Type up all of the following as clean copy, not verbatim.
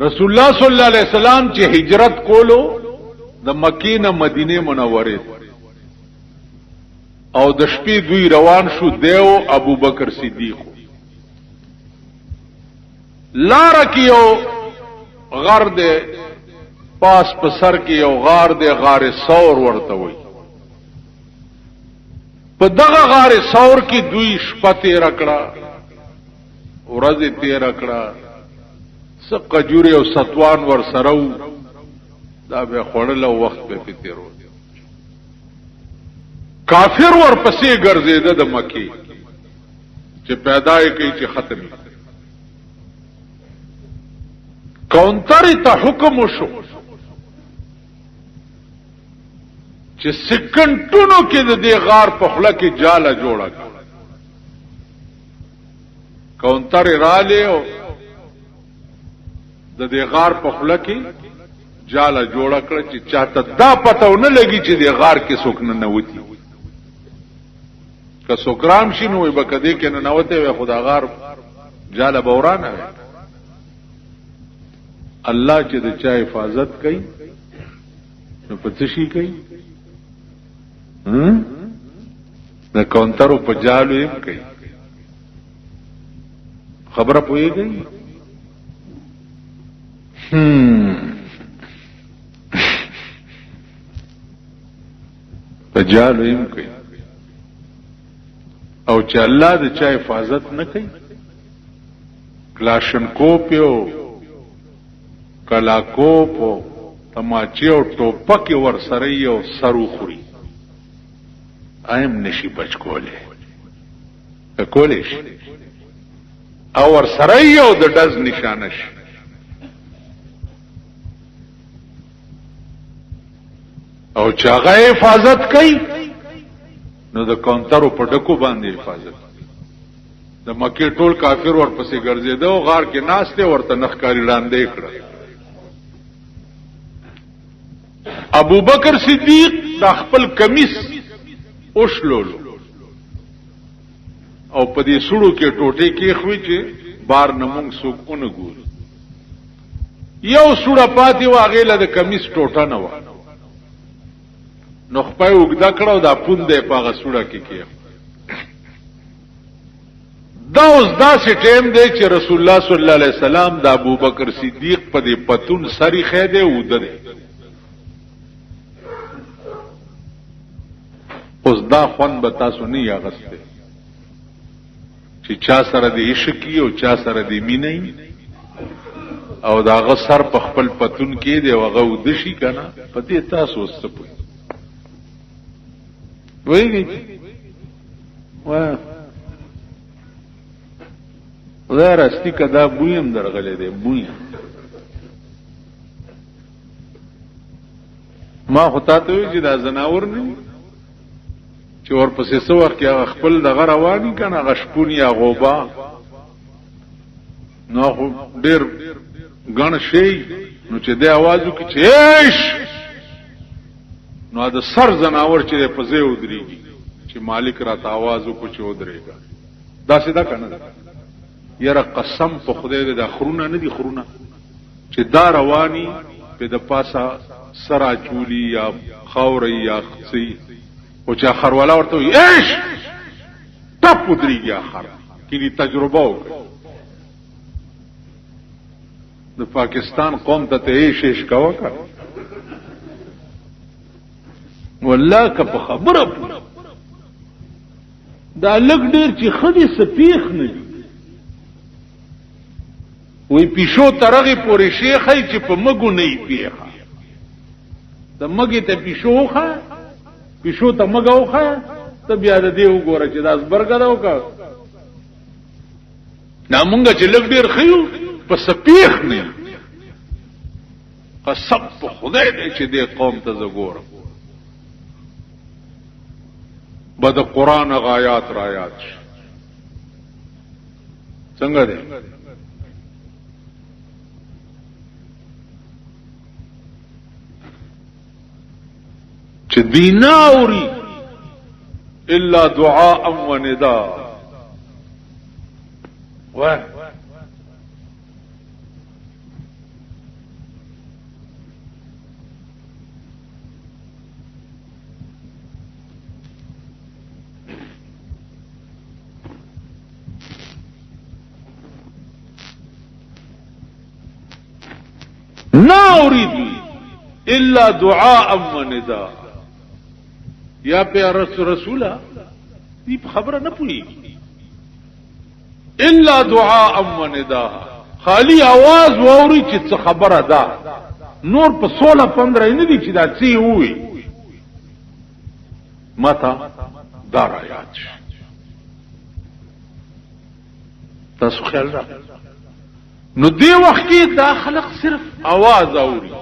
رسول الله صلی الله علیه وسلم چې هجرت کولو د مکې نه مدینه منوره او د شپې دوی روان شو دیو ابو بکر صدیق لار کیو غار دے پاس پسر کی یو غار دے غار ثور ورته وي په دغه غار ثور کی دوی شپه تیر کړه ورځ تیر کړه سقه جوړي او ستوان ور سرو دا به خړل او وخت به تیرو کافر ور پسې ګرځیده د مکی چې پیدا یې کوي چې ختمي کونتر ته حکم وشو چې سکندونو کې د دې غار په خله کې جاله جوړه کونتر رااله او د دې غار په خله کې جاله جوړه کړ چې چاته دا پته ونه لګي چې دې غار کې څوک نه نوتی که سوکرام شینو به کده کې نه نوته وي خدا غار جاله بورانه وي الله چې د چا حفاظت کوي نو پڅ شي کوي د کونترو په جالو یې کوي خبره پوهیږي په جالو یې کوي او چې الله د چا حفاظت نه کوي کلاشنکوپ یو کلاکوپ او تماچه او ټوپک ور سره یو سرو خوري ایم نشي بچ کوله کولش او ور سره یو د دز نشانش او چاغه حفاظت کوي نو د کونترو په ډکو باندې حفاظت د مکه ټول کافر ور پسې ګرځیدو او غار کې ناشته ورته نخکاری لاندې کړ ابو بکر صدیق د خپل کمیس اوشلول او په دې سړو کې ټوټه کې خوې چې بار نمونږ څوک اونګور یو سړه پاتې واغې له د کمیس ټوټه نه و نو خپل وګدا کړو دا پوندې پاغه سړه کې کې دا اوس داسې ټیم دی چې رسول الله صلی الله علیه وسلم د ابو بکر صدیق په دې پتون سری خېده ودره اوس دا خوان به تاسو نه یاغسته چې چا سره د عشق او چا سره د مینې او دا غ سر په خپل پتون کې دی وغه ودشي کنه پته تاسو وسپوي وایي وای راستی کدا بویم درغلې دی بویم ما هوتا ته چې دا زناور نه چې ور پسې سو وخت کې خپل دغه رواني کنه غشپون یا غوبا نو ډېر غن شي نو چې د आवाजو کې چېش نو دا سر زناور چې په ځای ودرېږي چې مالک را ته आवाज وکړي چې ودرېګا دا سیدا کنه یره قسم په خدای دې د خرونه نه دي خرونه چې دا رواني په د پاسا سرا چولی یا خاوري یا خصي او چې خروالا ورته ایش ټپ ودرېږي اخر کینی تجربه وکړه د پاکستان قوم ته ایش کاوه کا والله که په خبره دا لګ ډیر چې خدي سپیخ نه وی پیشو ترغه پوری شیخی چې په مګو نه پیخه د مګې ته پیشوخه پیشو ته مګوخه ته بیا د دې وګوره چې داس برګراو کا نامونګه چې لګ ډیر خيو په سپیخ نه قسم په خدای دې چې دې قوم ته زګور بد قران غایات رایات څنګه دې چې دیناوري الا دعاء و نداء نا اريد الا دعاء ونداء. یا پیارا رسولا دی خبره نه پوي الا دعاء ونداء، خالی आवाज ووري چې څه خبره ده، نور په 16-15 نه دي چې دا څه وي. متا دار آیات تاسو خیال را نو دی وخت کې دا خلق صرف आवाज اوري،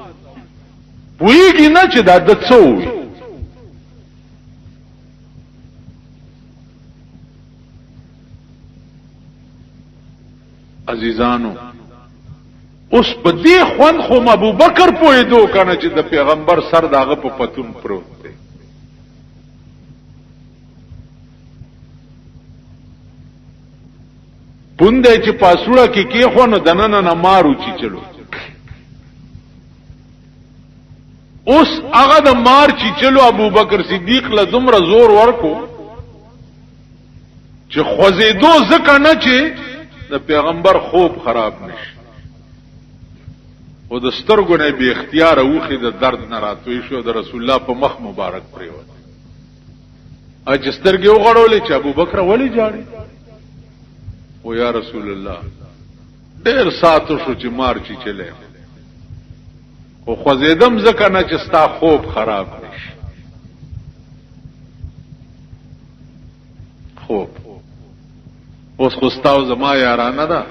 پوېږي نه چې دا د څه وي. عزیزانو اوس په دې خوند خو ابو بکر پوهېدو کنه چې د پیغمبر سر داغه په پتون پروت دی. پونده چې پاسوړه کې کې خو نو دننه نه مارو چې چلو. اوس هغه د مار چې چلو ابو بکر صدیق له دومره زور ورکو چې خوځېدو ځکه نه چې د پیغمبر خوب خراب نشي، او د سترګو نه به اختیار اوخه د درد نه راتوي شو، د رسول الله په مخ مبارک پریوت. اج سترګې وغړولې چې ابو بکر ولی جاړي، او یا رسول الله ډېر ساتو شو چې مار چی چلے، او خوځیدم ځکه نه چې ستا خوب خراب نشي. خوب اوس خوستاو زما یارانه ده،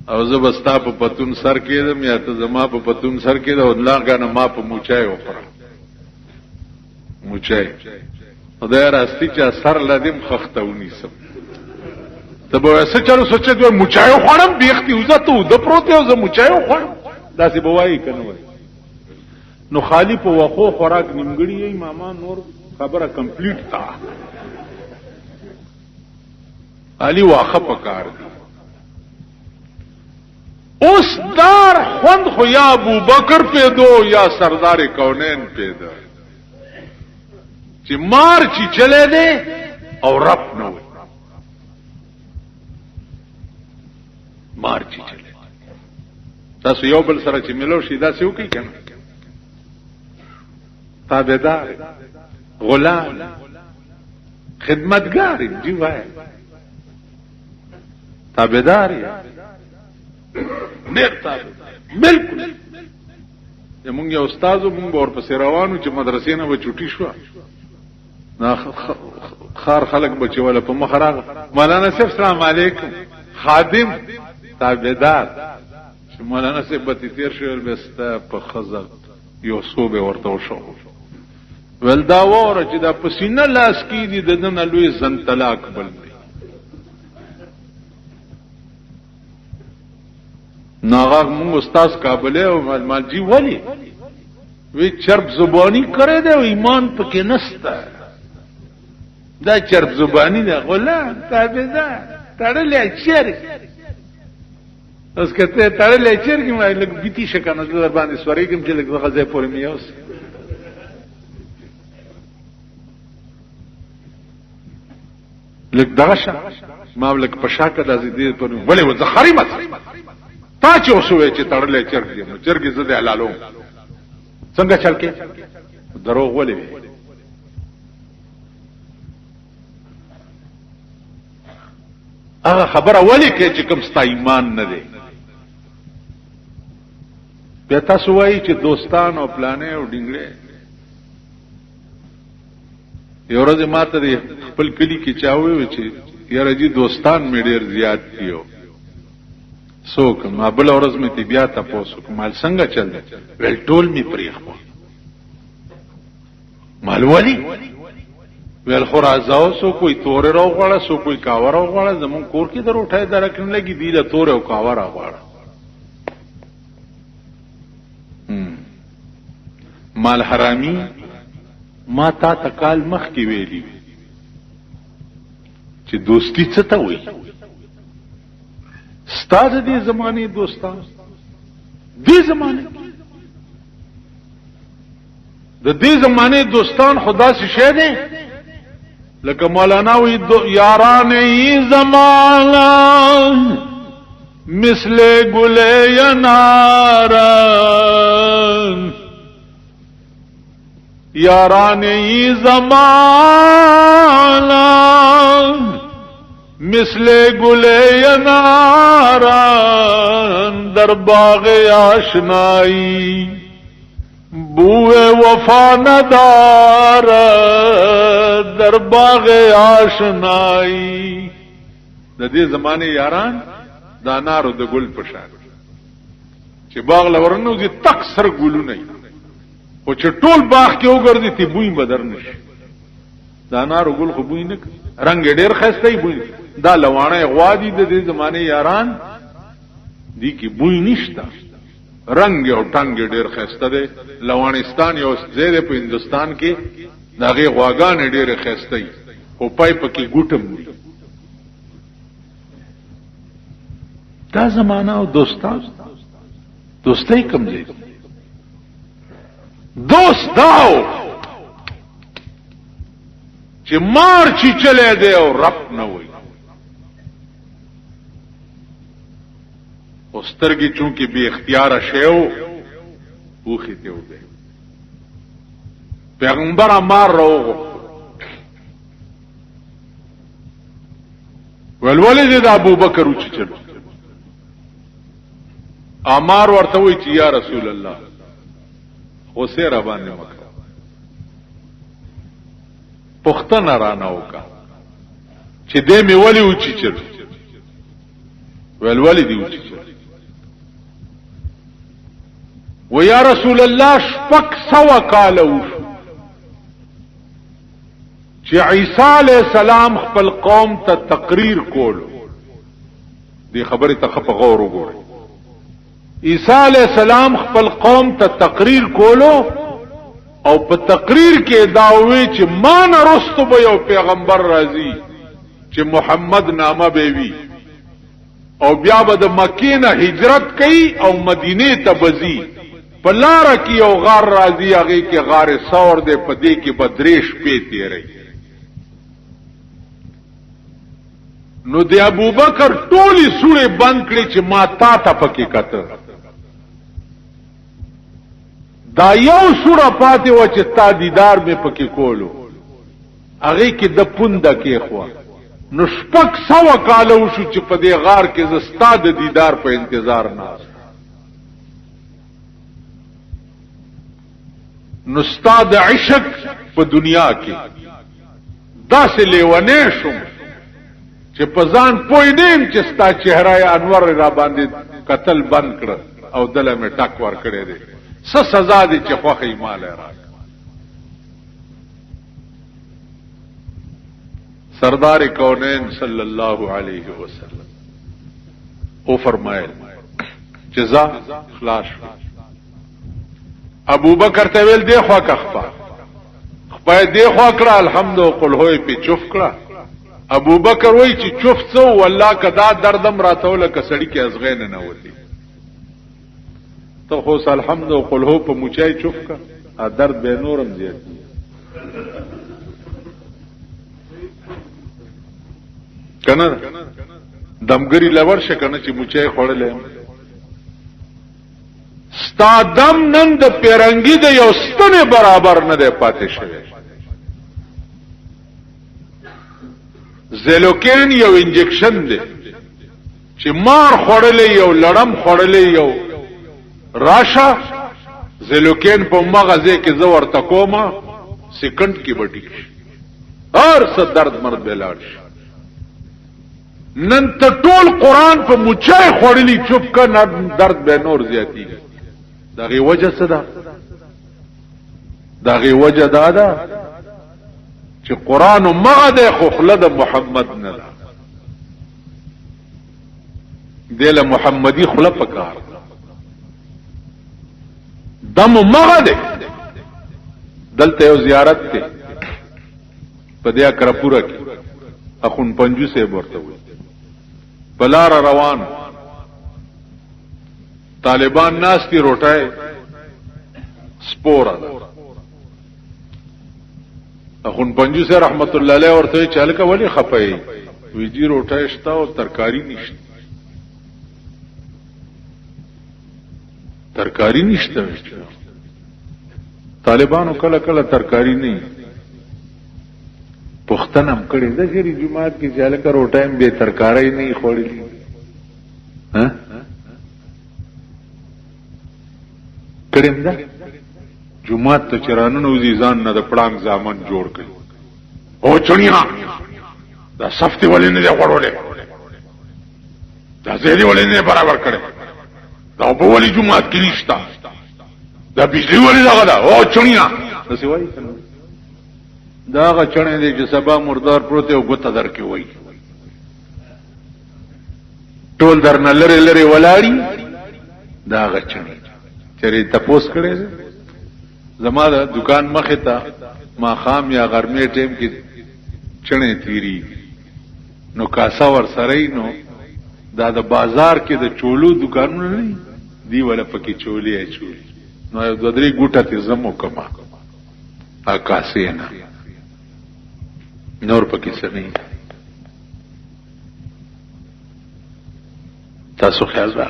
او زه بستا په پتون سر کېدم یا ته زما په پتون سر کېده، او الله غانه ما په موچای وخوره. موچای خدای راستی چې سر لدیم خختونی سم ته به څه چلو سوچې دوی موچای خوړم بیختی وزه ته د پروت یو زه موچای خوړم داسې بوایي کنه وای. نو خالی په وخو خوراک نیمګړی یې ماما نور خبره کمپلیټ تا علی واخه پکار دی. اوس دار خوند خو یا ابو بکر پیدو یا سردار کونین پیدا چې مار چې چلے دے او رب نو مار چې چلے. تاسو یو بل سره چې ملو شي دا څه وکي کنه، تابعدار غلام خدمتگار دی وای تابعدار ډېر تابع بالکل. زمونږ یو استادو مونږ ورپسې روانو چې مدرسې نه به چوټي شو، خار خلق بچي ولا په مخ راغ مولانا صاحب سلام علیکم، خادم تابعدار چې مولانا صاحب به تیر شو بسته په خزر یو صوبه ورته وشو ول دا وره چې دا پسینه لاس کې دي د دنه لوی زن طلاق بل دی. ناغه مونږ استاد قابل او مالجی ولی وی چرب زبانی کرے دے ایمان پکې نستا، دا چرب زبانی دا غلام تابعدار تړلې چیرې اوس کته تړلې چیرې ما لګ بیتی شکنه در باندې سورېګم چې لګ غزه پورې میوس. لګ دغه ما لګ پشاکه د دې په ولې و زخري مت تا چې اوسوي چې تړلې چرګ نو چرګ زده حلالو څنګه چل کې دروغ ولې هغه خبره ولې کې چې کوم ستا ایمان نه دی. بیا تاسو وایي چې دوستان او پلانې او ډینګړې یو ورځ ماته دی خپل کلی کې چاوي چې یاره جی دوستان مې ډېر زیات دیو څوک ما بل ورځ مې تی بیا تاسو مال څنګه چل دی ول ټول می پریخو مال ولی ول خو راځاو سو کوئی تور راو غواړه سو کوئی کاور راو غواړه زمون کور کې دروټه درکن لګي دی له تور او کاور راو غواړه مال حرامي ما تا تکال مخ کې ویلی چې دوستی څه ته وایي. استاد دې زمانه دوستان دې زمانه د دې زمانه دوستان خدا سے شه دي لکه مولانا وی یاران ای زمانہ مثل گل یناران یاران ای زمانا مثل گل یناران در باغ آشنائی بوئے وفا ندار در باغ آشنائی د دې زمانه یاران د انارو د ګل په شان چې باغ لورنو دي تک سر ګلونه او چې ټول باغ کې وګرځي تی بوی بدر نشي د انارو ګل خو بوی نه رنگ ډېر خسته بوی دا لوانه غوادي د دې زمانه یاران دي کې بوی نشتا رنگ او ټنګ ډېر خسته ده لوانستان یو ځای په هندستان کې داغه غواګان ډېر خسته او پای پکې ګوټم دي دا زمانہ او دوستای کم دی دوست داو چې مار چی چلے دی او رب نه وي او سترګي چونکی بے اختیار شیو اوخی ته وده پیغمبر مار راو ولولد د ابو بکر چی چلو امار ورته وی چې یا رسول الله اوسه را باندې مکه پختن رانه وکا چې دې می ولی و چې چر ول دی و چې و یا رسول الله شپک سوا کالو چې عیسی علی السلام خپل قوم ته تقریر کول دی خبره ته خپ غور وګورئ عیسی علیہ السلام خپل قوم ته تقریر کولو او په تقریر کې داوی چې ما نه رستو به یو پیغمبر راځي چې محمد نامه به وي او بیا به د مکې نه هجرت کوي او مدینه ته بځي په لار کې یو غار راځي هغه کې غار ثور دی په دې کې بدریش پیتی رہی نو د ابوبکر ټولي سورې بند کړي چې ما تا ته پکې کته دا یو سوره پاتې و چې تا دیدار مې پکې کولو هغه کې د پونده کې خو نو شپک سوا کالو شو چې په دې غار کې زستا د دیدار په انتظار ناس نو ستا د عشق په دنیا کې داسې لیونې شوم چې په ځان پوی نیم چې ستا چهره انور را باندې قتل بند کړ او دله مې ټک ور کړی دی څه سزا دي چې خوخه مال راک سردار کونین صلی الله علیه وسلم او فرمایل جزا خلاص ابو بکر ته ویل دی خوا کخپا خپای دی خوا کړه الحمد قل هوی په چوف کړه ابو بکر وای چې چوف څو والله کدا دردم راتول کسړی کې ازغین نه وتی تو خو الحمد قل هو په موچای چوف کا درد به نورم زیات کنه دمګری لور شکنه چې موچای خړلې ستا دم نن د پیرنګي د یو ستنه برابر نه دی پاتې شوی زلوکین یو انجکشن دی چې مار خړلې یو لړم خړلې یو راشه زلوکین په مغزه کې زور تکوما سکند کې بټی هر څه درد مرد بلاړ نن ته ټول قران په موچای خړلې چوپ کا درد به نور زیاتی دغه وجه څه ده دغه وجه ده چې قران مغه خو خلد محمد نه ده دله محمدي خله پکار دم مغه ده دلته یو زیارت ته په دې اکرپوره کې اخون پنجو سے ورته وي بلار روان طالبان ناس کی روټای سپورا اخون پنجو سے رحمت الله علیه ورته چالک ولی خپای ویجی روټای شتا او ترکاری نشته ترکاری نشته. طالبانو کله کله ترکاری نه پختنم کړي د شری جمعات کې چې الکه روټایم به ترکاری نه خوړلې ها کړم دا جمعات ته چرانو ځان نه د پړانګ ځامن جوړ کړي او چونیا دا صفتي ولې نه غوړولې دا زهري ولې نه برابر کړي دا په ولې جمعات کې نشتا دا بجلی ولې دا او چونیا څه وایي دا هغه چڼې دي چې سبا مردار پروت او ګوته درکې وای ټول درنه لری لری ولاړی دا هغه چڼې چېرې تپوس کړي زما د دکان مخه ته ما خام یا غرمه ټیم کې چڼې تیری نو کاسا ور سره نو دا د بازار کې د چولو دکانونه نه دی ولا پکې چولې اچولې نو د درې ګوټه ته زمو کما اکاسې نه نور پکې څه نه تاسو خیال را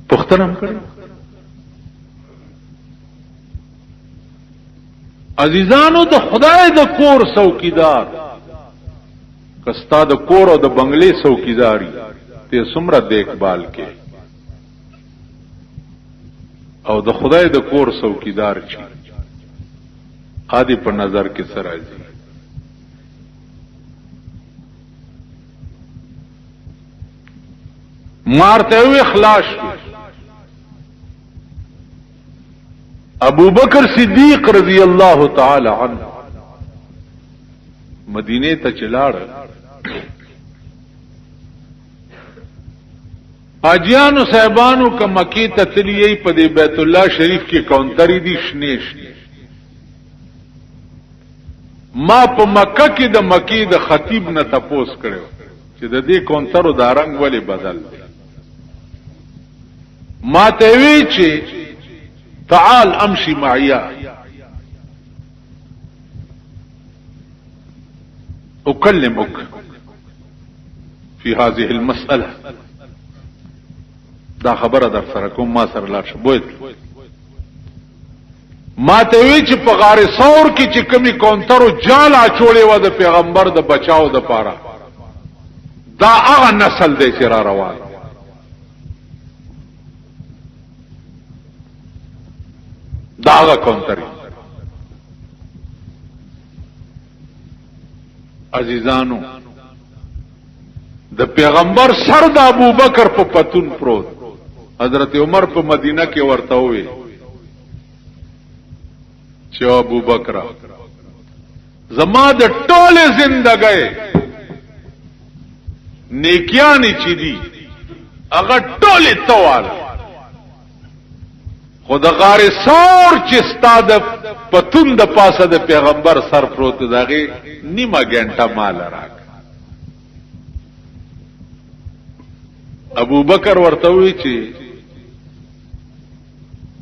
پختنم کړئ عزیزانو د خدای د کور څوکیدار کستا د کور او د بنگلې څوکیداری ته څومره دیکبال کې او د خدای د کور څوکیدار چی عادی په نظر کې سره راځي مارته وی اخلاص ابو بکر صدیق رضی الله تعالی عنہ مدینه ته چلاړ اجیانو صاحبانو ک مکی ته تلیې په بیت الله شریف کې کاونټری دي شنیش ما په مکه کې د مکی د خطیب نه تپوس کړو چې د دې کونترو دا رنگ ولی بدل دی ما ته وی چې تعال امشي معیا اكلمك في هذه المساله دا خبره در سره کوم ما سره لاړ شوی ما ته وی چې په غار ثور کې چې کمی کونترو جال اچولې و د پیغمبر د بچاو د پاره دا هغه نسل دی چې را روان دا هغه کونتري عزیزانو د پیغمبر سر د ابوبکر په پتون پروت حضرت عمر په مدینه کې ورته وی چې ابو بکر زما د ټوله زندګۍ نیکیانی چې دي هغه ټوله توال خود غار سور چې ستاد پتون د پاسه د پیغمبر سر پروت دغه نیمه غنټه مال راک ابو بکر ورته وی چې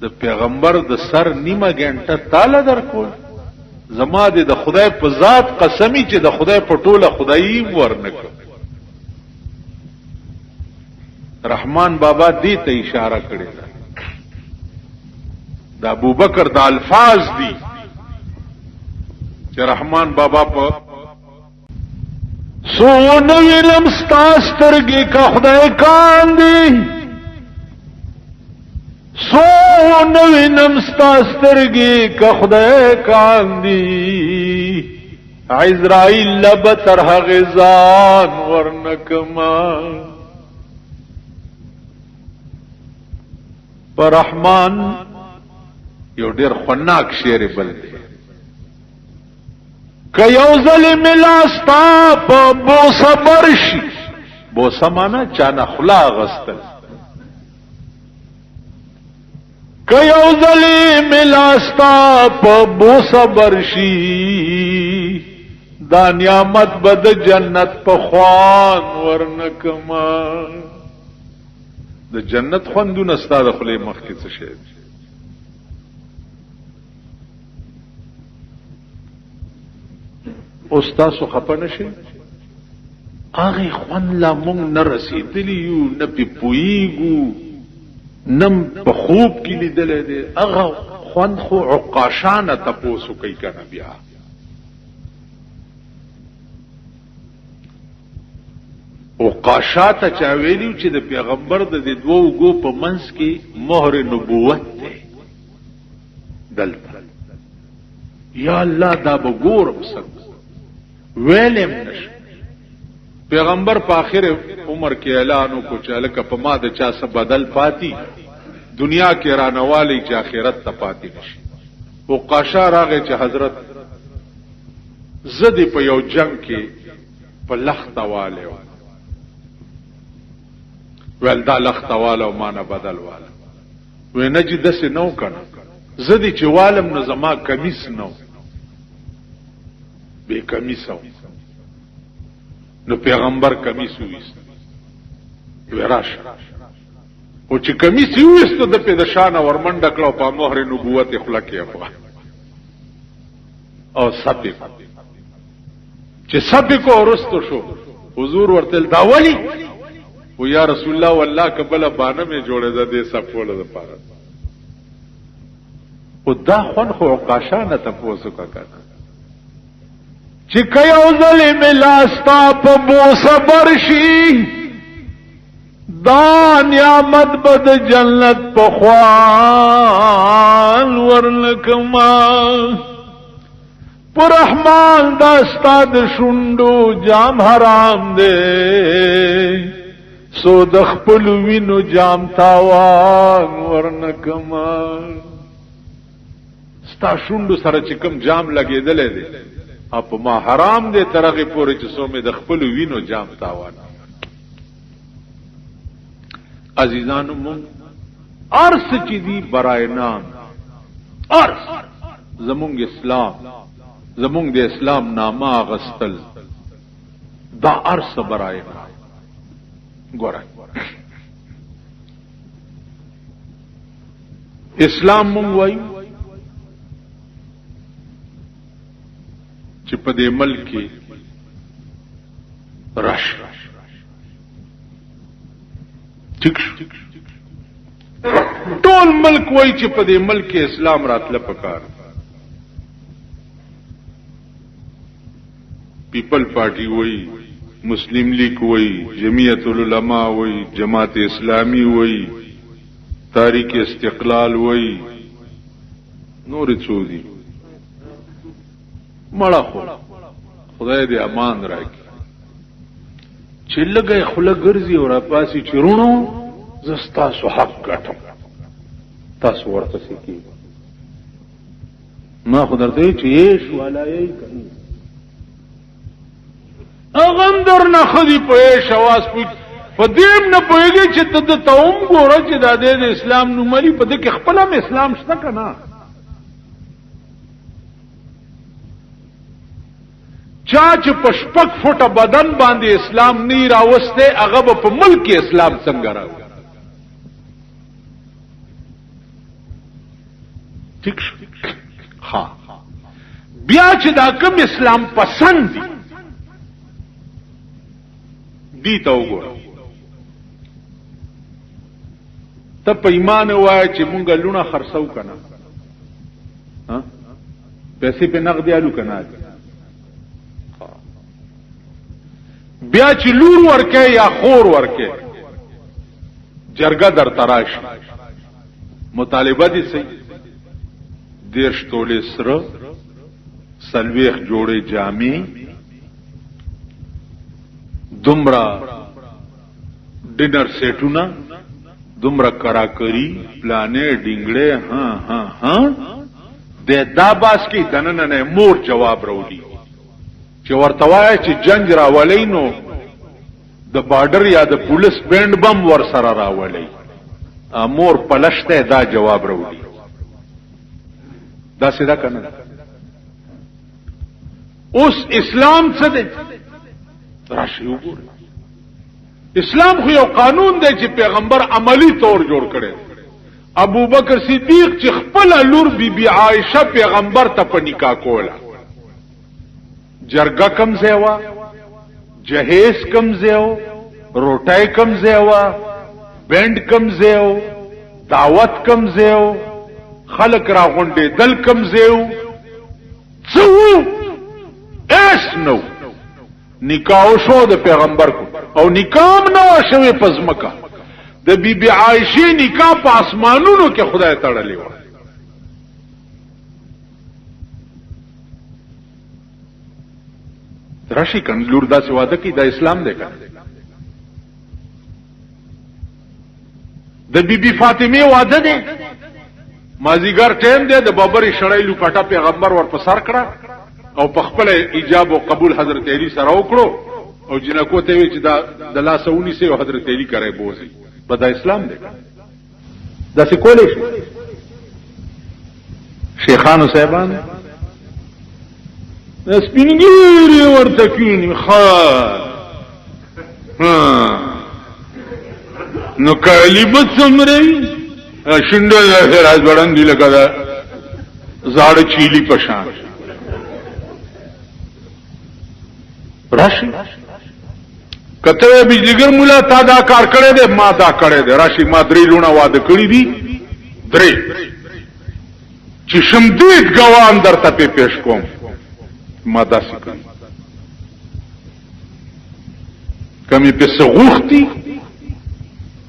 د پیغمبر د سر نیمه غنټه تعالی درکول زما د خدای په ذات قسمی چې د خدای په ټوله خدایي ورنک رحمان بابا دې ته اشاره کړې ده د ابو بکر د الفاظ دي چې رحمان بابا په سونه ویلم ستاسترګي کا خدای کاندي سونه وینم ستاسترګي کا خدای کاندي عزرائیل لب تر غزان ورنکما پر رحمان یو ډیر خناک شعر بل دی که یو ظلم لاستا په بوسه برشي بوسه معنا چانه خلا غستل که یو ظلم لاستا په بوسه برشي دا نعمت بد جنت په خوان ورنکما د جنت خوندونه ستاده خلې مخ کې څه شي استاد سو خپنه شي هغه خوان لا مونږ نه رسیدلی یو نه پی پویګو نم په خوب کې لیدلې دي هغه خوند خو عقاشانه تپوسو کوي کنه بیا عقاشات چا ویلیو چې د پیغمبر د دوو گو په منځ کې مهر نبوت ده دلته یا الله دا بګورم څنګه ویلم نشه پیغمبر په اخر عمر کې اعلان وکړ چې الکه په ما د چا څه بدل پاتی دنیا کې رانوالی چې آخرت ته پاتی نشي او قاشا راغی چې حضرت زدی په یو جنگ کې په لختواله ول دا لختواله او معنا بدل واله و نه چې دسه نو کنه زدی چې والم نو زما کمیس نو به کمیسو نو پیغمبر کمیس ویست وراش او چې کمیس ویست د په د شان ورمنډ کړو په مهر نبوت خلق یې افغان او سپی چې سپی کو ورستو شو حضور ورتل داولی او یا رسول الله والله قبل بانه می جوړه ده دې سپوله ده پاره او دا خون خو عقاشانه تاسو کا کنه چې کيو ظلم لاستا په بو صبر شي دا نعمت بد جنت په خوان ورلکما پر رحمان دا استاد شوندو جام حرام دے سو دخپل وینو جام تاوان ورنکما ستا شوندو سره چې کوم جام لګیدلې دي اپ ما حرام دے ترغه پورې چې سو می د خپل وینو جام تاوان عزیزانو مون ارس چې دی برای نام ارس زمونږ اسلام زمونږ د اسلام نامه غستل دا ارس برای نام ګورای اسلام مونږ وایو چې په دې ملک کې راش ټیک ټول ملک وایي چې په دې ملک کې اسلام راتله پکار پیپل پارٹی وایي مسلم لیگ وایي جمعیت العلماء وایي جماعت اسلامی وایي تحریک استقلال وایي نور څو دي مړه خو خدای دې امان راکړي چې لګي خله ګرځي او را پاسي چرونو زستا سو حق ګټم تاسو ورته سکی ما خدای ته چې یې شو علای کوي اغندر نه خدي په شواس په دیم نه پويږي چې ته د توم ګوره چې د اسلام نومري په دې کې خپل هم اسلام شته کنه چا چې پشپک فوټه بدن باندې اسلام نه راوسته هغه په ملک اسلام څنګه راو ٹھیک ها بیا چې دا کوم اسلام پسند دي ته وګوره ته په ایمان وای چې مونږ لونه خرڅو کنه ها پیسې په نقد الو کنه بیا چې لور ورکه یا خور ورکه جرګه در تراش مطالبه دي سي دیرش تولې سره سلويخ جوړې جامې دومره ډینر سیټونه دومره کراکری پلانې ډینګړې ها ها ها د داباس کې دننه نه مور جواب راوړي چې ورته وایي چې جنگ راولې نو د بارډر یا د پولیس بند بم ور سره راولې مور پلشته دا جواب راوړي دا سیدا کنه اوس اسلام څه دی راشي وګوره اسلام خو یو قانون دی چې پیغمبر عملی طور جوړ کړي ابو بکر صدیق چې خپل لور بی بی عائشه پیغمبر ته په نکاح کوله جرګه کم زیوا جهیز کم زیو روټای کم زیوا بند کم زیو دعوت کم زیو خلق را غونډې دل کم زیو څو اس نو نکاح شو د پیغمبر کو او نکاح نو شوی پزمکا د بیبي عائشه نکاح په اسمانونو کې خدای تړلې و راشي کن لور داسې واده کی دا اسلام دی کنه د بیبي فاطمه واده دی مازیګر ټیم دی د بابري شړای لوپټا پیغمبر ورپسر کړه او په خپل ایجاب او قبول حضرت علی سره وکړو او جنکو ته وی چې دا د لاسونی سه حضرت علی کرے بوزي بدا اسلام دی دا څه کولې شي شیخانو صاحبان سپینګری ورته کینی نو کلیبت سمري شنډه راز وړاندې دی لکه دا زاړه چيلي پشان راشي کته بجلیګر مولا تا دا کار کړی دی ما دا کړی دی راشي ما درې لونه واده کړی دي درې چې شمدید ګوان درته په پیش کوم ما داسې کړی کمی په سغوختي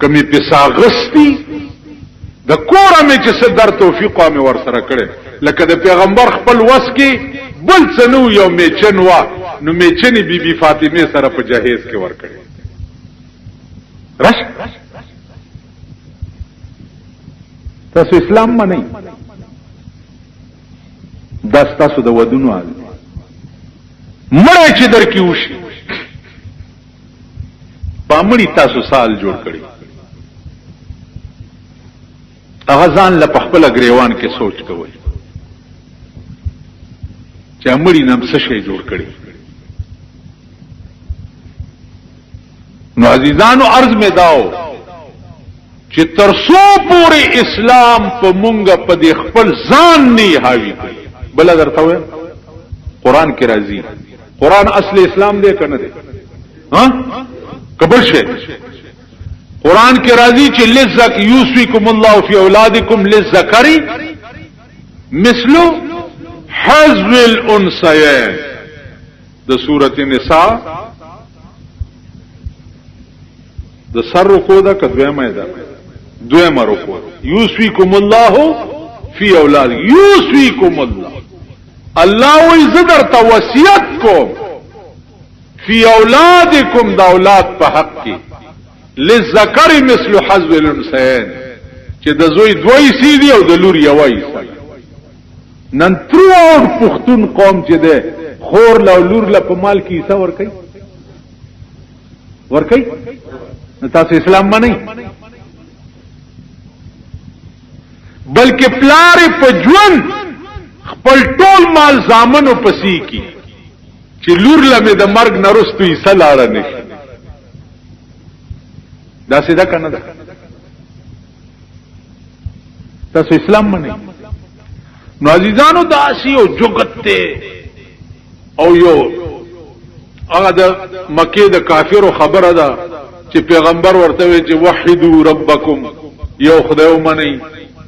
کمی په ساغستی د کوره مې چې صدر توفیق مې ور سره کړې لکه د پیغمبر خپل وس کې بل څه نو یو میچن وا نو میچنی بیبي فاطمه سره په جهیز کې ور کړې رش تاسو اسلام باندې داس تاسو د ودونو حال مړ چې در کې وشي پامړی تاسو سال جوړ کړی اغزان له خپل غریوان کې سوچ کوي چې امړی نام څه شی جوړ کړي نو عزیزانو عرض می داو چې ترسو پورې اسلام په مونږه په دې خپل ځان نه حاوی کوي بل درته وای قران کې راځي قران اصل اسلام دی کنه دی ها قبل شي قران کې راځي چې لذک یوسیکم الله فی اولادکم للذکر مثل حظ الانثیین د سورۃ النساء د سر رکو دا کدویمه ده دویمه رکو یوسیکم الله فی اولاد یوسیکم الله الله وی زدر تا وصیت کوم فی اولادکم دا اولاد په حق کې للذکر مثل حظ الانثیین چې د زوی دوی سي دی او د لور یوای نن ترور پختون قوم چې ده خور له لور له په مال کې حصہ ور کوي تاسو اسلام باندې بلکې پلار په ژوند خپل ټول مال زامنو پسې کی چې لور لمه د مرګ نرستو حصہ لاړه نشي دا سیدا کنه ده تاسو اسلام باندې نو عزیزانو داسی او جوګته او یو هغه د مکه د کافرو خبره ده چې پیغمبر ورته وی چې وحدو ربکم یو خدای ومني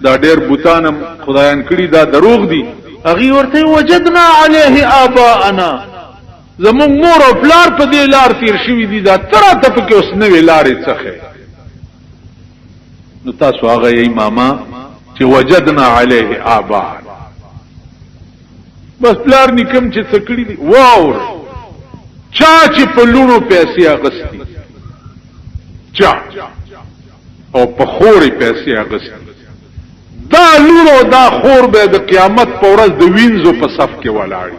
دا ډېر بوتانم خدایان کړي دا دروغ دي اغي ورته وجدنا علیه آباءنا زمون مور او پلار په دې لار تیر شوی دي دا تر ته پکې اوس نه ویلارې څخه نو تاسو هغه یې ماما چې وجدنا علیه آباءنا بس پلار نکم چې څکړي دي واو چا چې په لونو پیسې اغستی چا او په خوري پیسې اغستی دا لونو دا خور به د قیامت په ورځ د وینځو په صف کې ولاړی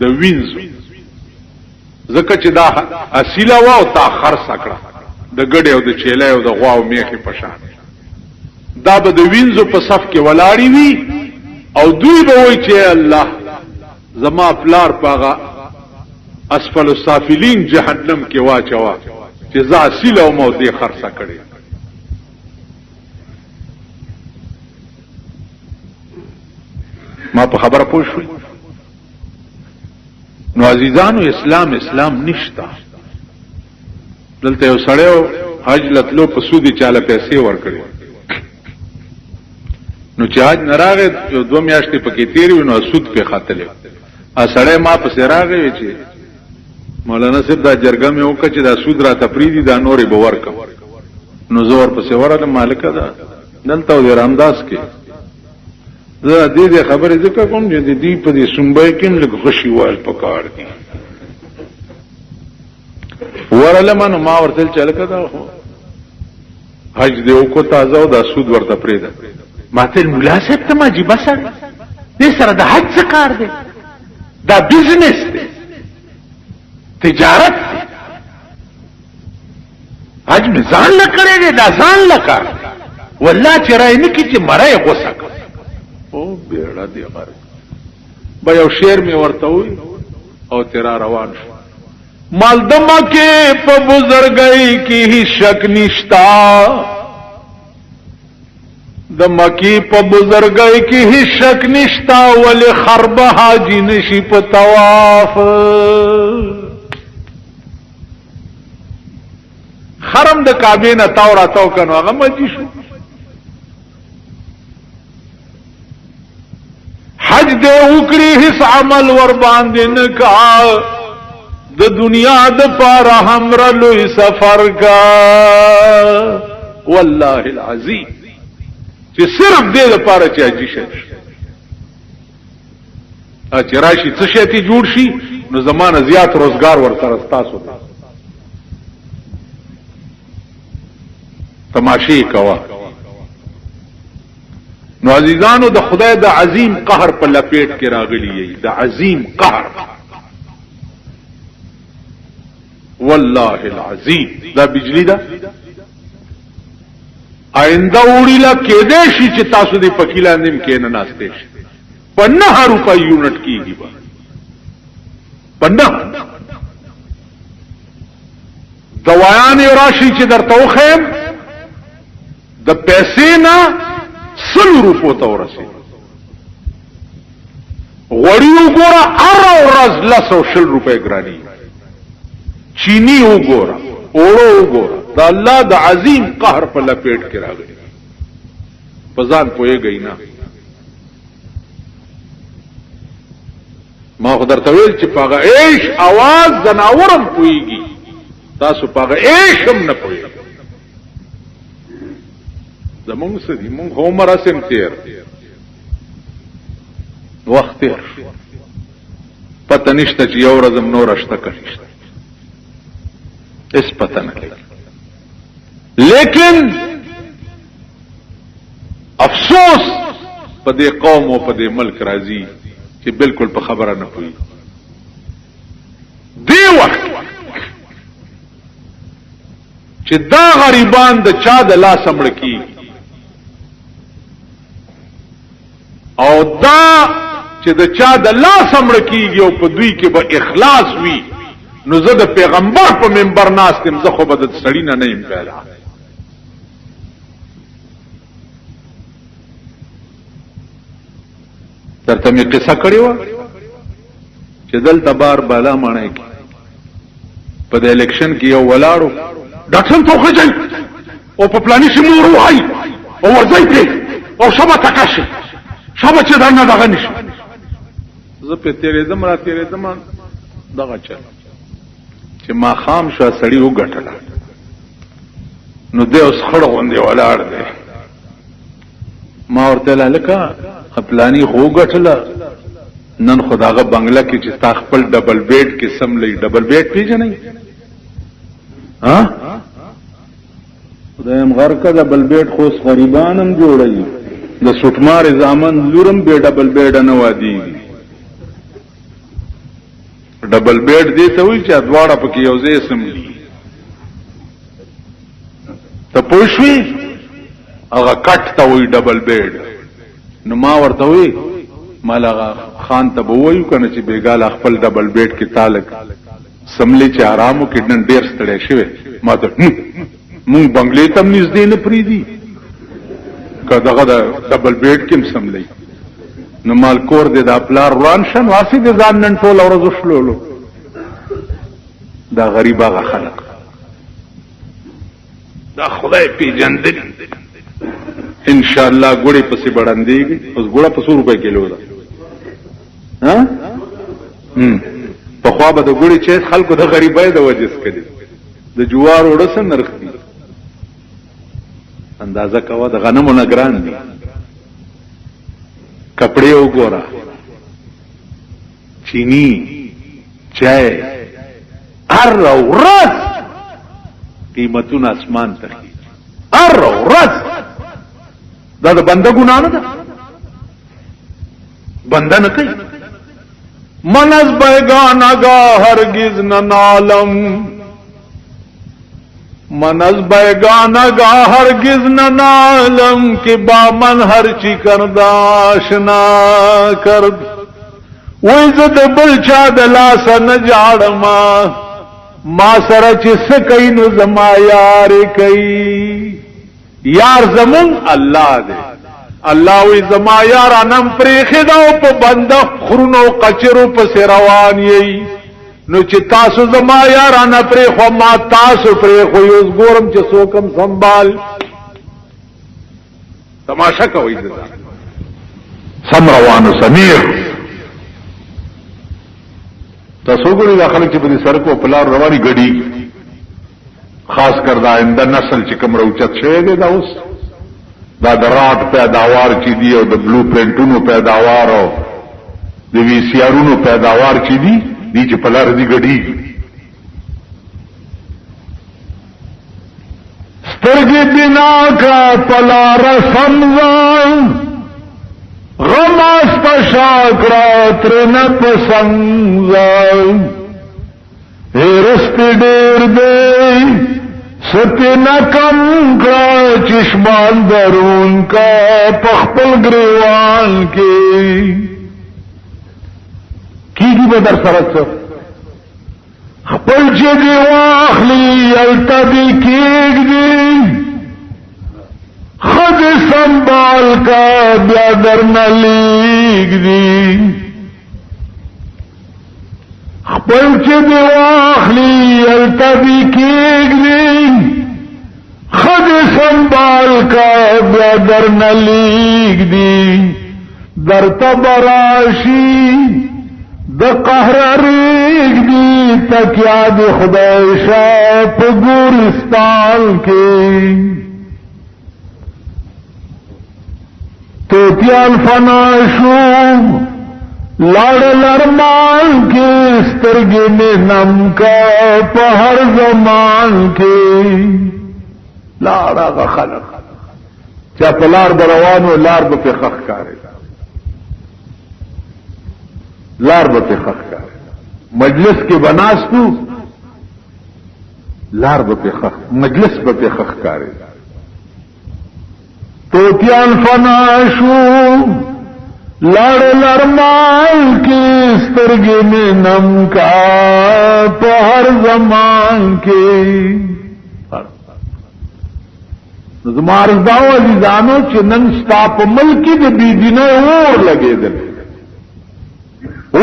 د وینځو زکه چې دا اصله وا او تاخر سکړه د ګډه او د چيله او د غوا او میخي په شان دا به د وینځو په صف کې ولاړی وي او دوی به وای چې الله زما پلار پاغه اسفل السافلین جهنم کې واچوا چې ذا اصله او مو دې خرڅه کړي ما په خبره پوه شو نو عزیزانو اسلام نشتا دلته یو سړیو حج لتلو په سودی چاله پیسې ورکړي نو چې حج نراغه یو 2 میاشتې پکې تیری نو سود په خاطر ا سړی ما په سراغه چې مولانا صاحب دا جرګه مې وکړه چې دا سود را تفریدي دا نورې به ورکم نو زور په سوره مالک دا دلته و رامداس کې زه دې خبرې ذکر کوم چې دې په دې سنبای کې لږ خوشي وال پکار دي ورلمن ما ورته چل کدا حج دې وکړه تازه او دا سود ورته پریدا ماته مولا صاحب ته ما جی بس دې سره د حج څه کار دی دا بزنس دی تجارت دی حج می ځان نه کړی دی دا ځان نه کار والله چې راي نه کی چې مړی غوسه او بیړه دی غر به یو شعر می ورته وي او تیرا روان شو مال دما کې په بزرګۍ کې هیڅ شک نشتا د مکی په بزرګۍ کې هیڅ شک نشتا ولې خرب حاجی نشي په طواف حرم د کعبه نه تاو را تاو کنو هغه مجی شو حج دې وکړي هیڅ عمل ور باندې نه کا د دنیا د پاره همرا لوی سفر کا والله العظیم چې صرف دې لپاره چې حج شي چې راشي څه شي ته جوړ شي نو زمانه زیات روزګار ورته تاسو تماشې کوا نو عزیزانو د خدای د عظیم قهر په لپیټ کې راغلی ای د عظیم قهر والله العظیم دا بجلی دا آئنده وړي لا کې دې شي چې تاسو دې پکیلا نیم کې نه ناشته شي په 9 روپۍ یونټ کېږي په 9 دوايان راشي چې درته وخم د پیسې نه 100 روپو ته ورسي غوړی وګوره هر ورځ 100 روپۍ ګرانی چینی وګوره اورو وګوره دا الله د عظیم قهر په لپیټ کې راغلی پزان پويږي نه ما خدای ته ویل چې پاغه عيش आवाज زناورم پويږي تاسو پاغه عيش هم نه پويږي زمونږ سدي مونږ عمر اسم تیر وخت تیر پته نشته چې یو ورځ نور شته کړي اس پته نه لګي لیکن افسوس په دې قوم او په دې ملک راځي چې بالکل په خبره نه کوي دی وخت چې دا غریبان د چا د لاس مړ کی او دا چې د چا د لاس مړ کیږي او په دوی کې به اخلاص وي نو زه د پیغمبر په منبر ناستم زه خو به د سړی نه یم پیدا درته می قصه کړی و چې دلته بار بالا مانای کی په د الیکشن کې یو ولاړو ډاکټر توخجن او په پلانې شمور وای او ورځي پی او شبا تکاشه شبا چې دا نه دغه نشي زه په تیرې دم را تیرې دم دغه چل چې ما خام شو سړی وګټل نو دې اوس خړ غوندې ولاړ دی ما ورته لکه خپلانی خو وګټل نن خداغه بنگلا کې چې تا خپل ډبل بیډ کې سم لې ډبل بیډ پیژنې ها خدایم غر کا ډبل بیډ خو غریبانم جوړي د سټمار زامن لورم به ډبل بیډ نه وادي ډبل بیډ دې ته وی چې ادواړه پکې یو ځای سملی ته پوښوي هغه کټ ته وی ډبل بیډ نو ما ورته وی مالغه خان ته وایو کنه چې بیګال خپل ډبل بیډ کې تعلق سملی چې آرامو کې نن ډیر ستړی شوی ما ته مونږ بنگلې تم نږدې نه پریدي کداغه ډبل بیډ کې سملی نو مال کور دې د خپلار روان شن واسي دې ځان نن ټول ورځ شلولو دا غریبه خلک دا خدای پیجندل ان شاء الله ګوړې پسې بڑندېږي اوس ګوړه په 100 روپے کیلو ده ها په خوا به د ګوړې چې خلکو د غریبۍ د وجې سکلي د جوار وړه سره نرخ دي اندازه کوا د غنمو نه ګران دي کپڑے وګوره چینی چای هر ورځ قیمتونه اسمان ته هر ورځ دا د بنده ګناه نه ده بنده نه کوي من از بیگانگاه هرگز ننالم من از بیگانگاه هرگز ننالم که با من هرچی کرد آشنا کرد ویزد بلچا دلاسا نجاڑم ما سره چې سکای نو زما یار کوي یار زمون الله دې الله وی زما یار انم پرېخه دا په بنده خرونو قچرو په روان یي نو چې تاسو زما یار ان پرېخو ما تاسو پرېخو یو ګورم چې څوکم سنبال تماشا کوي دا سم روانو سمیر تاسو ګورئ دا خلک چې په دې سړکو په لار رواني غړي خاص کر دا آئنده نسل چې کوم روچت شوی دی دا اوس دا درات پیداوار چې دی او د بلو پرنټونو پیداوار او د وی سی آرونو پیداوار چې دی چې په لار دی غړي سترګې بنا کا پلار سمزان غماس پشاکرا ترن پسنگزائی رست دیر دی ستی نکم کرا چشمان درون کا پخپل گریوان کی بدر سرت خپل چی دی واخلی یلتا دی کیگ دی خود سنبال کا بیا در نلیگ دی خپل چی دی واخلی یلتا دی کیگ دی خود سنبال کا بیا در نلیگ دی در تبراشی د قهر ریگ دی تکیا دی خدای شاپ گورستان کی توتیان فناشو لاڑ لرمان کے سترگی میں نم کا پہر زمان کے لاڑا کا خلق چا پلار بروانو لار بپی خخ کارے لار بپی خخ کارے مجلس کے بناستو لار بپی خخ مجلس بپی خخ کارے توتیان فناشو لاڑ لرمان کی سترگی میں نم کا پہر زمان کی زمار داو عزیزانو چنن ستاپ ملکی دے بی دینے اور لگے دل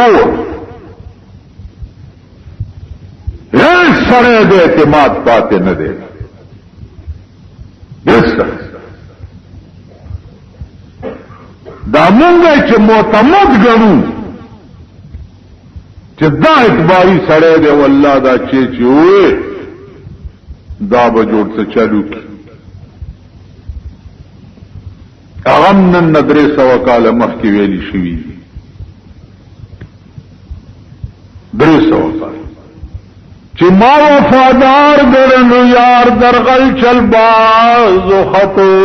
اور ایک سرے دے اعتماد پاتے نہ دے اس سرے دا مونږه چې معتمد ګڼو چې دا اعتباري سړی دی والله دا چې وې دا به جوړ څه چالو کی هغه نن 300 کاله مخکې ویلي شوي 300 کاله چې ما وفادار ګڼلو یار درغل چل باز خطو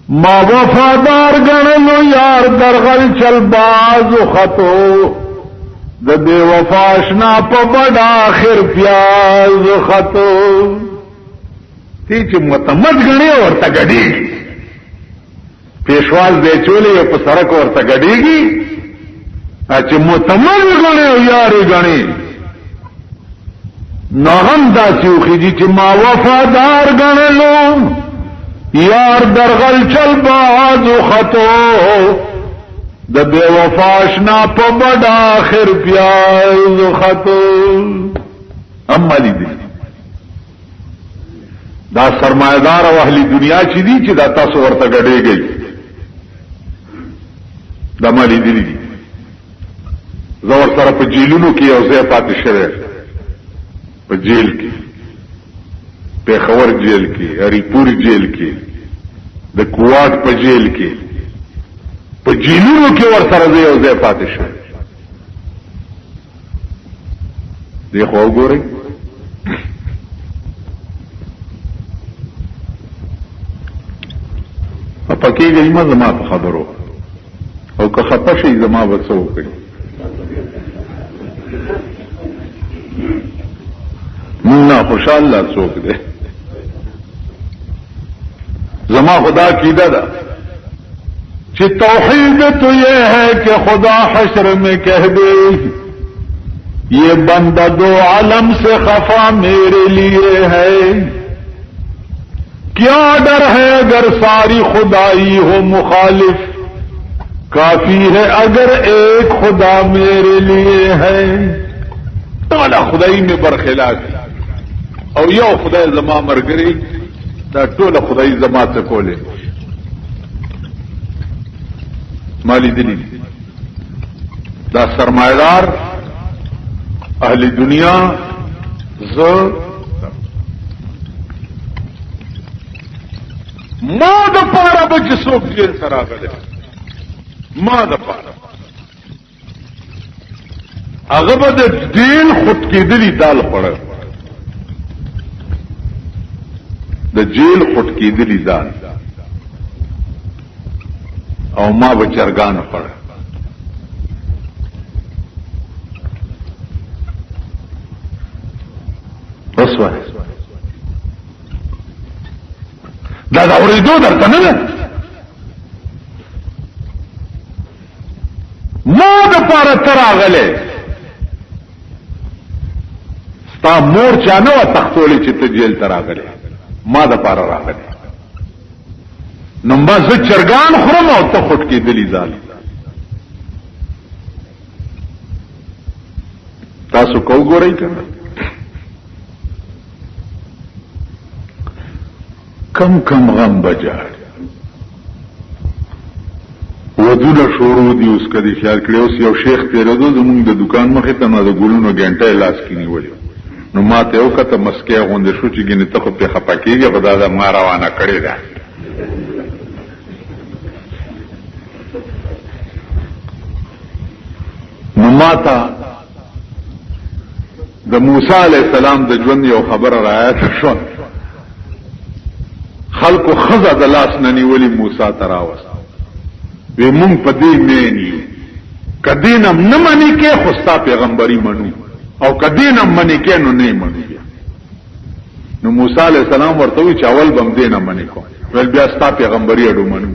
ما وفادار گنلو یار درغل چل باز خطو د بے وفاشنا په بڑا آخر پیاز خطو تی چې متمد غنی ورته غډیږي پیشواز دې چولې په سرک ورته غډیږي چې متمد غنی یار غنی نو هم دا چې چې ما وفادار گنلو یار درغل چل باز خطو د بے وفاشنا په بڑا آخر پیاز خطو اما دی دا سرمایدار او اهلی دنیا چې دي چې دا تاسو ورته غړېږئ دا مالی دي زور سره په جیلونو کې یو ځای پاتې شوی په جیل کې پیښور جیل کې اریپور جیل کې د کوواټ په جیل کې په جیلونو کې ور سره یو ځای پاتې شوی دی خو وګورئ پکې گئی ما زما په خبرو او که خپه شي زما وڅو کوي نه خوشاله څوک دی زما خدا کیدا دا چې توحید تو یہ ہے کہ خدا حشر میں کہہ دے یہ بندہ دو عالم سے خفا میرے لیے ہے کیا ڈر ہے اگر ساری خدائی ہو مخالف کافی ہے اگر ایک خدا میرے لیے ہے ټول خدای می برخلاف او یو خدای زما مرګري دا ټول خدای زما ته کوله مالی دلی دا سرمایدار اهل دنیا ز ما د پاره بچ څوک دې سره غلې ما د پاره هغه به د دین خود کېدلی دال خوړه د جیل خود کېدلی دال او ما به چرګان خوړه بس وای دا اوریدو درته نه ده ما د پاره تراغله ستا مور چانه و تختولې چې ته جیل تراغله ما د پاره راغله نمبر زه چرګان خورم او ته خټ کې دلی ځال تاسو کو ګورئ کنه کم کم غم بجار ودونه شروع دي اوس کدي خیال کړی اوس یو شیخ تیرېدو زمونږ د دکان مخې ته نه د ګلونو ګنټه لاس کې نیولې نو ماته یو کته مسکه غونډه شو چې ګنې ته خو په خپکیږي خدای دا ما روانه کړی ده نو ماته د موسی علی السلام د ژوند یو خبره راځه شو خلقو خزه د لاس نه نیولې موسی تراوست وی مونږ په دې مېنیو کدینم نه منی کې خوستا پیغمبري منو او کدینم منی کې نو نه منو نو موسی علی السلام ورته وی چې اول بم دینه منی کو ول بیا ستا پیغمبري اډو منو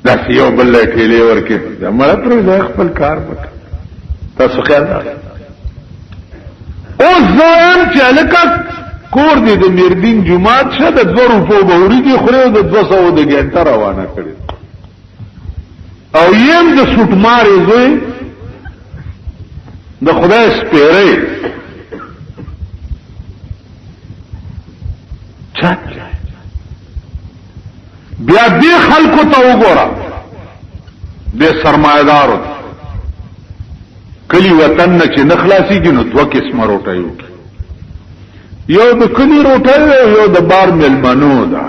دا یو بل ټیلې ورکه زموږ پر خپل کار وکړه تاسو خیال او زویم چې الکه کور دې د میردین جمعات شه د 2 روپو بوري کې خوري د 200 د ګنټه روانه کړي او یم د سټمارې زوی د خدای سپېره چا بیا دې خلکو ته وګوره د سرمایدارو کلی وطن نه چې نخلاصيږي نو 2 قسمه روټي وکړي یو د کلی روټي یو د بار ملمنو ده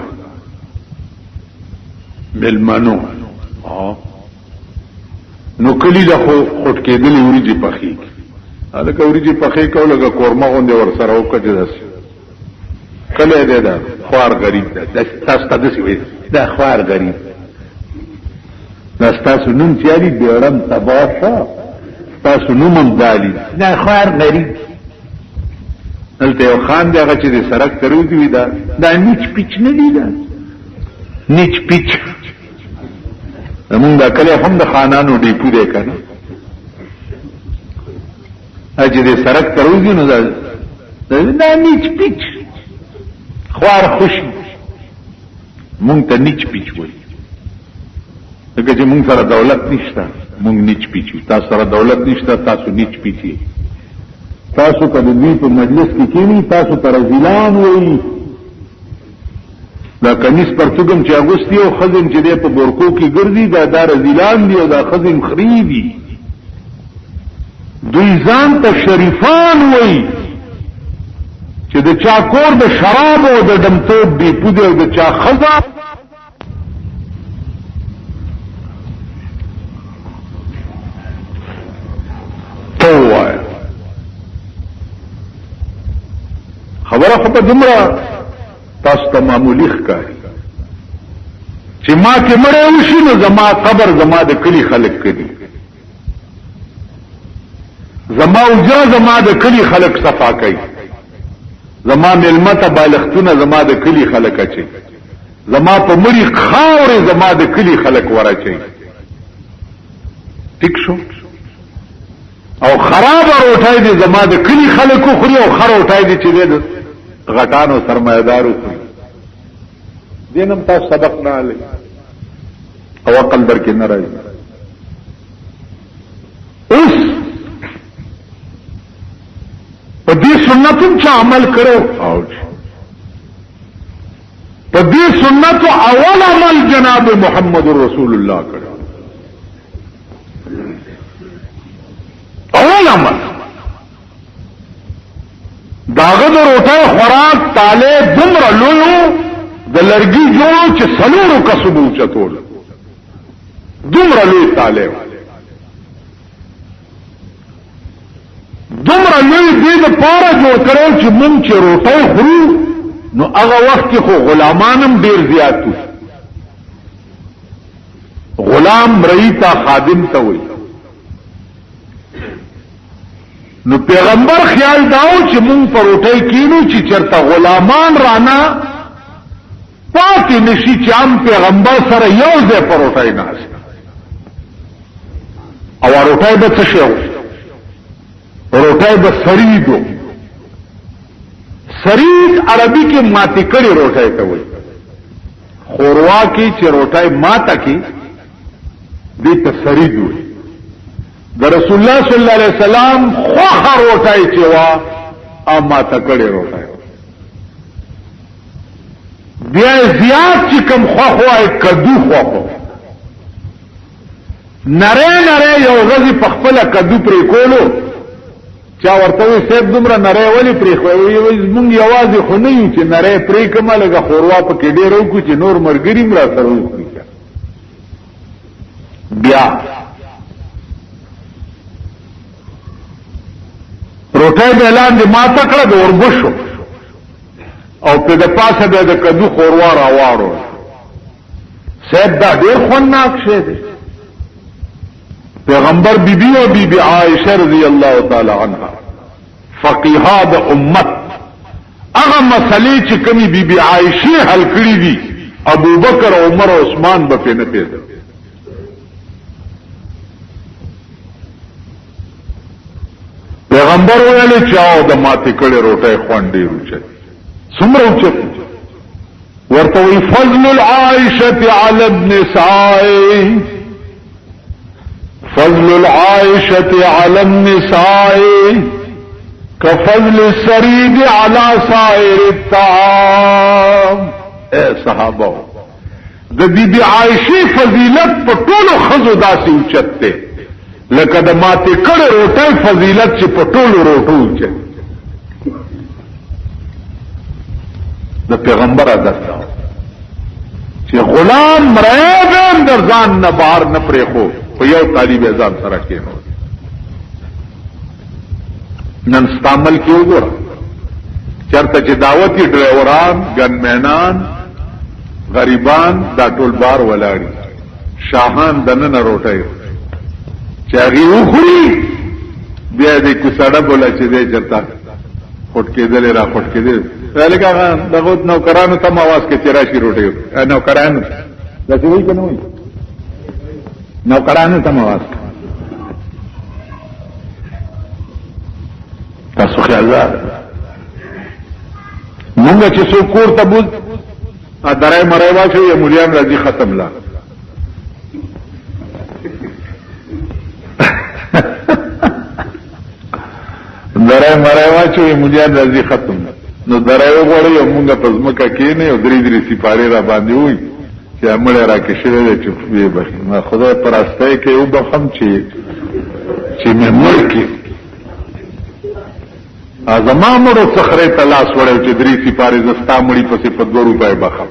ملمنو نو کلی له خټ کېدلې وريجي پخې هغه وريجي پخې کوله کورما غونډه ور سره وکړه داس کله دې دا خوار غریب ده تاسو ته دسی وي دا خوار غریب دا تاسو نوم چالي بیرم تباشه تاسو نوم دالي دا خوار غریب دلته یو خان دی هغه چې د سرک تروزی وي دا نیچ پیچ نه دی دا نیچ پیچ زمونږ دا کله هم د خانانو ډیپو دی کنه اجه د سرک تروزی نو دا نیچ پیچ خوار خوشي مونږ ته نیچ پیچ وایي دغه چې مونږ سره دولت نشته مونږ نیچ پیچو تاسو سره دولت نشته تاسو نیچ پیچي تاسو کله دې په مجلس کې کېنی تاسو پر ځلان وایي دا کمیس پرتګم چې اغوستي او خزم چې په بورکو کې ګرځي دا دار زیلان دی او دا خزم خریدي دوی ځان ته شریفان وای چې د چا کور د شراب او د دمتوب دی پوده او د چا خزا توای خبره خو په دمره تاسو ته معمولی ښکاري چې ما کې مړې وشي نو زما قبر زما د کلی خلک کړي زما اوجا زما د کلی خلک صفا کوي زما ملمته بالښتونه زما د کلی خلک اچي زما په مړی خاورې زما د کلی خلک ورچي ټیک شو او خراب روټای دي زما د کلی خلکو خوري او خروټای دي چې د غټانو سرمایدارو خوري دینم تاسو سبق نه علي او عقل درکې نه راځي اوس په دې سنتو چې عمل کړو او په دې سنتو اول عمل جناب محمد رسول الله کړو اول عمل داغه د روټه خوراک تاله دمر لولو د لرګي جوړو چې سلورو کسبو چتول دمر لوی تاله دمر لوی دې د پاره جوړ کړو چې مونږ چې روټه خورو نو هغه وخت کې خو غلامانم ډیر زیات وو غلام رئیتا خادم ته وي نو پیغمبر خیال داو چې مونږ پر روټۍ کینو چې چرته غلامان رانا پاتې نشي چې هم پیغمبر سره یو ځای پر روټۍ ناس او روټۍ به څه شو روټۍ به سریدو سرید عربي کې ماتې کړي روټۍ ته وایي خوروا کې چې روټۍ ماته کې دې ته سرید وایي د رسول الله صلی الله علیه وسلم خو روټای چې وا اما تکړه روټای بیا زیات چې کوم خو خو کدو خو نره یو غزي په خپل کدو پرې کولو چا ورته وي سید دومره نره ولی پرې خو وي مونږ یوازې خو نه یو چې نره پرې کومه لګه خوروا په کې ډېر وکړو چې نور مرګریم را سره وکړي بیا روټای به اعلان دي ما تکړه د وربشو او په د پاسه به د کدو خوروا راوړو سید دا ډېر خوناک شه دي پیغمبر بیبی او بیبی عائشہ رضی الله تعالی عنها فقیها د امت هغه مسلې چې کمی بیبی عائشہ حل کړې دي ابو بکر عمر او عثمان به نه پیدا پیغمبر ویلې چاو د ماتې کړي روټه خوندې روچه څومره اوچت ورته وی فضل العائشه علی النساء فضل العائشه علی النساء كفضل السريد على سائر الطعام اے صحابه د بیبي عائشه فضیلت په ټولو خزو داسې اوچت ده لکه د ماتې کړه روټۍ فضیلت چې په ټولو روټو چې د پیغمبر عادت چې غلام مرابم در ځان نه بهر نه پرېخو په یو طالب ځان سره کېنو نن استعمال کې وګوره چرته چې دعوتي ډرایوران ګنمنان غریبان دا ټول بار ولاړي شاهان دنه روټۍ چاغي وخوري بیا دې کو ساده بولا چې دې چرتا خټ کېدل را خټ کېدل لکه دغه نوکرانو ته आवाज کې چراشي روټي نوکرانو دغه وی کنه وی نوکرانو ته आवाज تاسو خیال مونږ چې څو کور ته بوز درای مرای واچو یا مليان راځي ختم لا درای مرای واچو یا مليان راځي ختم نو درایو غوړی او مونږه په ځمکه کې نه او درې سپاره را باندې وي چې امړ را کې شوی دی چې وی بخي ما خدای پر استای کې یو بخم چې مې ملکی ازما مړو صخره تلاش وړو چې درې سپاره زستا مړی پسې په 2 روپۍ بخم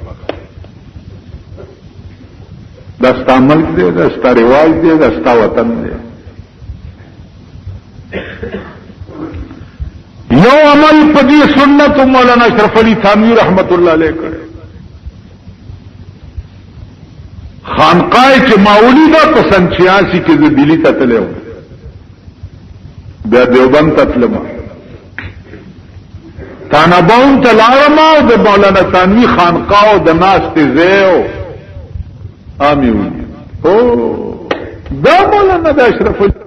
دا ستا ملک دی دا ستا رواج دی دا ستا وطن دی یو عمل په دې سنت مولانا اشرف علي تھانوی رحمت الله علیه کړ خانقاه چې ماولی دا په 86 کې د دلی ته تلو بیا دیوبند ته تلم تانبون ته لاړم او د مولانا تھانوی خانقاه او د ناس ته زیو امیون او دا مولانا اشرف علي